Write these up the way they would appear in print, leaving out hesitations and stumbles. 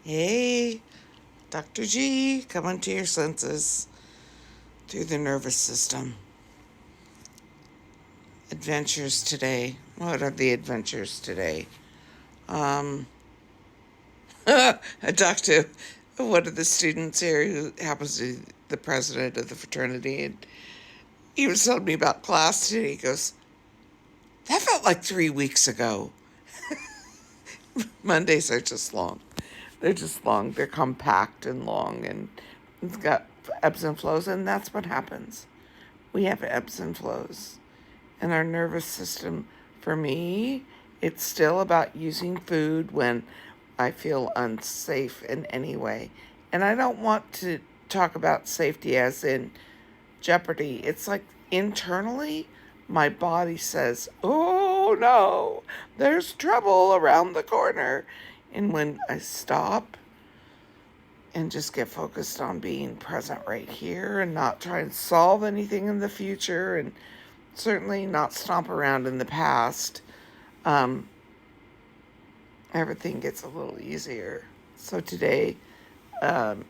Hey, Dr. G, coming to your senses through the nervous system. Adventures today. What are the adventures today? I talked to one of the students here who happens to be the president of the fraternity, and he was telling me about class today. He goes, that felt like 3 weeks ago. Mondays are just long. They're just long. They're compact and long, and it's got ebbs and flows, and that's what happens. We have ebbs and flows. And our nervous system, for me, it's still about using food when I feel unsafe in any way. And I don't want to talk about safety as in jeopardy. It's like internally, my body says, oh no, there's trouble around the corner. And when I stop and just get focused on being present right here and not try and solve anything in the future and certainly not stomp around in the past, everything gets a little easier. So today,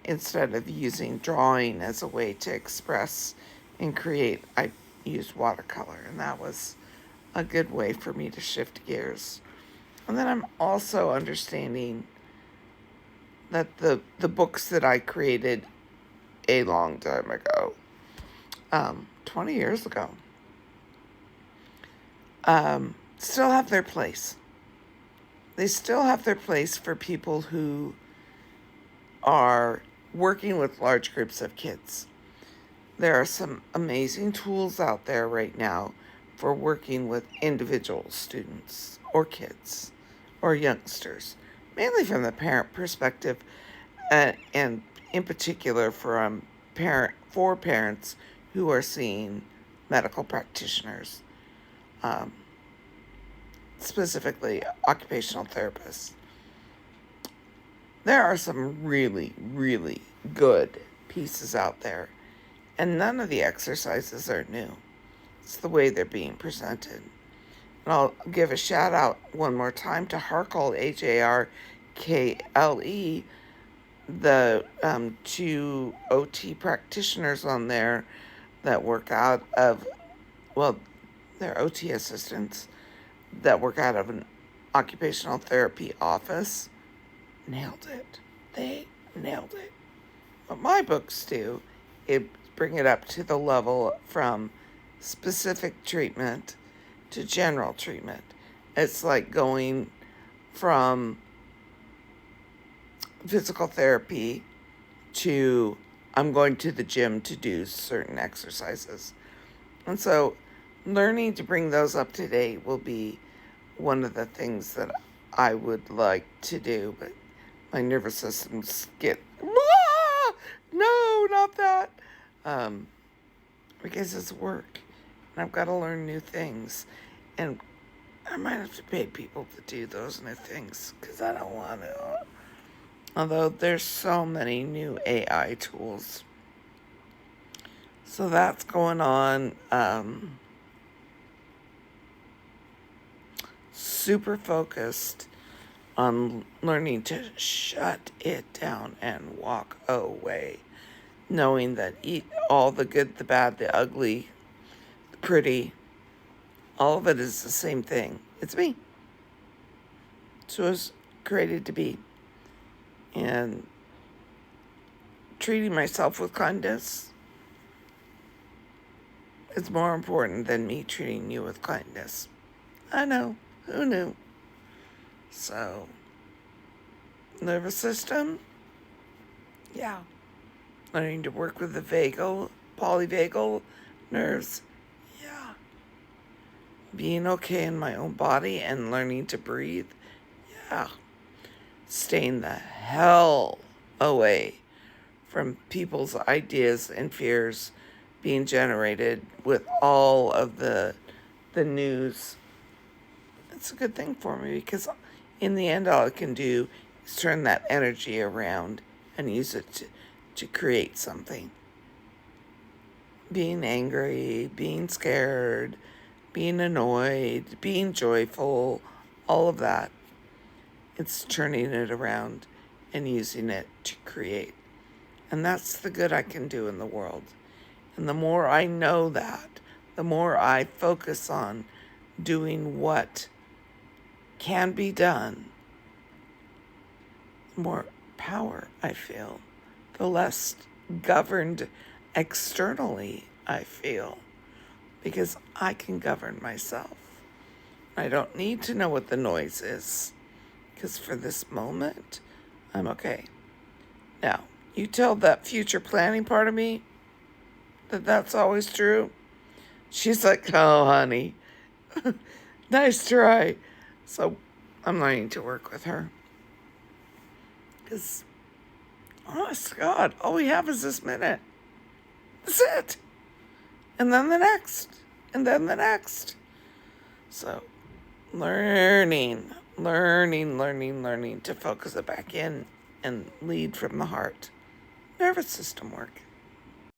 instead of using drawing as a way to express and create, I used watercolor, and that was a good way for me to shift gears. And then I'm also understanding that the books that I created a long time ago, 20 years ago, still have their place. They still have their place for people who are working with large groups of kids. There are some amazing tools out there right now for working with individual students or kids or youngsters, mainly from the parent perspective, and in particular for parents who are seeing medical practitioners, specifically occupational therapists. There are some really, really good pieces out there, and none of the exercises are new. It's the way they're being presented. And I'll give a shout out one more time to Harkle, HARKLE, the two OT practitioners on there that work out of, well, they're OT assistants that work out of an occupational therapy office. Nailed it. They nailed it. What my books do is bring it up to the level from specific treatment to general treatment. It's like going from physical therapy to I'm going to the gym to do certain exercises. And so learning to bring those up to date will be one of the things that I would like to do, but my nervous systems get, no, not that, because it's work, and I've got to learn new things, and I might have to pay people to do those new things, because I don't want to, although there's so many new AI tools, so that's going on. Super focused on learning to shut it down and walk away, knowing that all the good, the bad, the ugly, the pretty, all of it is the same thing. It's me. So I was created to be. And treating myself with kindness is more important than me treating you with kindness. I know. Who knew? So, nervous system? Yeah. Learning to work with the polyvagal nerves? Yeah. Being okay in my own body and learning to breathe? Yeah. Staying the hell away from people's ideas and fears being generated with all of the news. It's a good thing for me because in the end, all I can do is turn that energy around and use it to create something. Being angry, being scared, being annoyed, being joyful, all of that. It's turning it around and using it to create. And that's the good I can do in the world. And the more I know that, the more I focus on doing what can be done, the more power I feel, the less governed externally I feel, because I can govern myself. I don't need to know what the noise is, because for this moment, I'm okay. Now, you tell that future planning part of me that that's always true. She's like, oh, honey, nice try. So I'm learning to work with her. Because, honest to God, all we have is this minute. That's it. And then the next. And then the next. So learning to focus it back in and lead from the heart. Nervous system work.